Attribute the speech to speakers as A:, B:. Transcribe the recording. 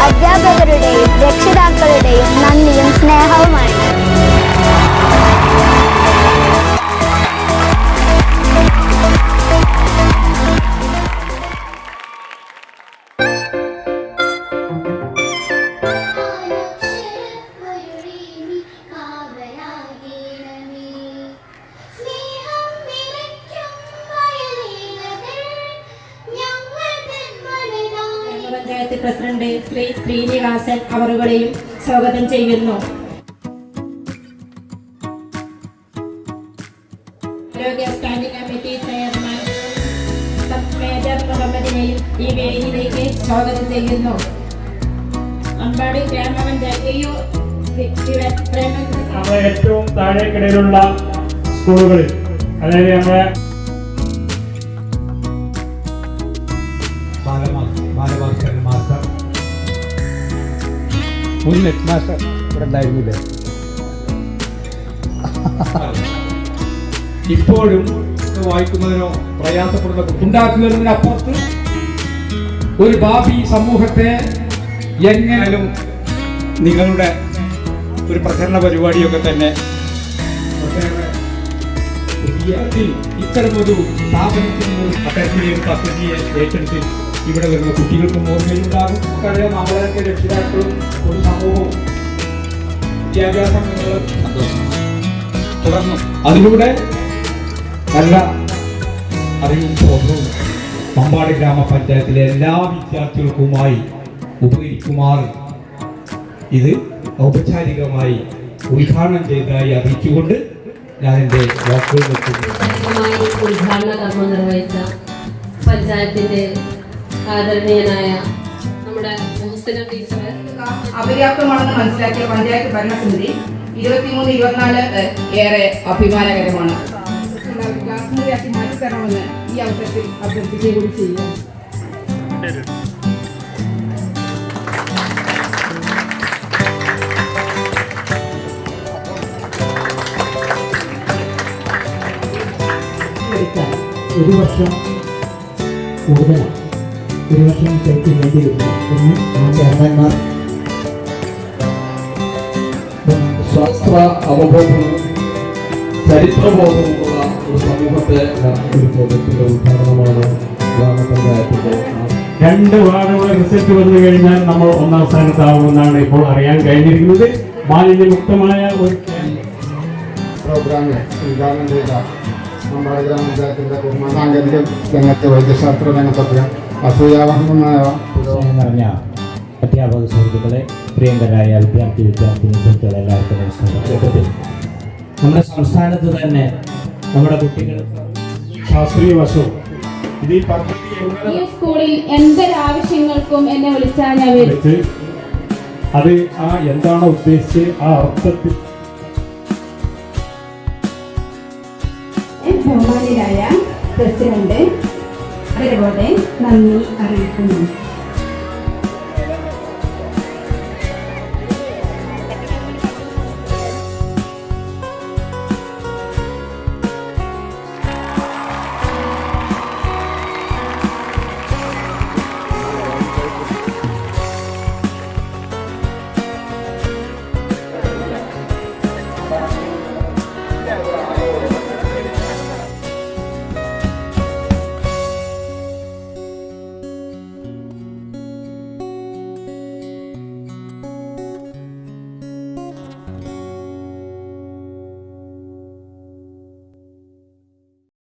A: അധ്യാപകരുടെയും രക്ഷിതാക്കളുടെയും നന്ദിയും സ്നേഹവുമാണ്.
B: പഞ്ചായത്ത് പ്രസിഡന്റ് ശ്രീ ശ്രീനിവാസൻ അവരുകളെയും സ്വാഗതം ചെയ്യുന്നു. ആരോഗ്യ സ്റ്റാൻഡിംഗ് കമ്മിറ്റി ചെയർമാൻ മേജർ മുഹമ്മദിനെയും ഈ വേദിയിലേക്ക് സ്വാഗതം ചെയ്യുന്നു. അമ്പാടി ഗ്രാമപഞ്ചായത്ത്
C: ഏറ്റവും താഴേക്കിടയിലുള്ള സ്കൂളുകളിൽ, അതായത് നമ്മുടെ ബാലഭാസ്കരന്മാർക്ക് മുൻ ഹെഡ് മാസ്റ്റർ ഇവിടെ ഉണ്ടായിരുന്നില്ലേ? ഇപ്പോഴും വായിക്കുന്നതിനോ പ്രയാസപ്പെടുന്ന ഉണ്ടാക്കുന്നതിനപ്പുറത്ത് ഒരു ഭാവി സമൂഹത്തെ എങ്ങനെയും നിങ്ങളുടെ ഒരു പ്രചരണ പരിപാടിയൊക്കെ തന്നെ ഇത്തരമൊരു സ്ഥാപനത്തിന് അത്തരത്തിലെ പദ്ധതിയെ ഏറ്റെടുത്ത് ഇവിടെ വരുന്ന കുട്ടികൾക്കും ഓർമ്മയിലുണ്ടാകും. നമുക്കറിയാം, നമ്മളൊക്കെ രക്ഷിതാക്കളും ഒരു സമൂഹവും വിദ്യാഭ്യാസം തുടർന്നു അതിലൂടെ നല്ല അറിവും ബോധവും പമ്പാടി ഗ്രാമപഞ്ചായത്തിലെ എല്ലാ വിദ്യാർത്ഥികൾക്കുമായി ഉപകരിക്കുമാർ ഇത് ഔപചാരികമായി ഉദ്ഘാടനം ചെയ്തതായി അറിയിച്ചുകൊണ്ട് ഞാൻ എൻ്റെ വാക്കുകൾ
D: ഉദ്ഘാടന കർമ്മം നിർവഹിച്ച പഞ്ചായത്തിന്റെ ആദരണീയനായ നമ്മുടെ
E: അപര്യാപ്തമാണെന്ന് മനസ്സിലാക്കിയ പഞ്ചായത്ത് ഭരണസമിതി 23-24 ഏറെ അഭിമാനകരമാണ്. ക്ലാസ് മുറിയാക്കി മാറ്റിത്തരണമെന്ന് ഈ അവസരത്തിൽ അഭ്യർത്ഥിക്കുകയും കൂടി ചെയ്യുന്നു.
F: ഒരു വർഷം കൂടുതലാണ്, ഒരു വർഷം ശരിക്ക് വേണ്ടി വരുന്നു. ഒന്ന് ആ ചെയർമാൻമാർ
G: ശാസ്ത്ര അവബോധവും ചരിത്രബോധവുമുള്ള ഒരു സമൂഹത്തെ ഒരു പ്രോജക്റ്റിന്റെ ഉദ്ഘാടനമാണ് ഗ്രാമപഞ്ചായത്തിന്റെ.
C: 2 വാർഡുകളുടെ റിസൾട്ട് വന്നു കഴിഞ്ഞാൽ നമ്മൾ ഒന്നാം സ്ഥാനത്താവുമെന്നാണ് ഇപ്പോൾ അറിയാൻ കഴിഞ്ഞിരിക്കുന്നത്. മാലിന്യമുക്തമായ ഒരു
H: പ്രോഗ്രാമിൽ ഉദ്ഘാടനം ചെയ്ത നമ്മുടെ ഗ്രാമപഞ്ചായത്തിന്റെ സാങ്കേതിക രംഗത്തെ വൈദ്യശാസ്ത്ര രംഗത്തൊക്കെ അസൂയാവഹമായ
F: നിറഞ്ഞ അധ്യാപക സുഹൃത്തുക്കളെ, പ്രിയങ്കരായ വിദ്യാർത്ഥിനി സുഹൃത്തുക്കളെ, എല്ലാവർക്കും നമസ്കാരം. നമ്മുടെ സംസ്ഥാനത്ത് തന്നെ നമ്മുടെ കുട്ടികൾ
C: ശാസ്ത്രീയ വശവും ഇത്
B: ഈ സ്കൂളിൽ എന്തൊരാവശ്യങ്ങൾക്കും എന്നെ വിളിച്ചാൽ ഞാൻ വരും.
C: അത് ആ എന്താണോ ഉദ്ദേശിച്ച് ആ അർത്ഥത്തിൽ
E: ബഹുമാന്യരായ പ്രസിഡന്റ് അതേപോലെ നന്ദി അറിയിക്കുന്നു.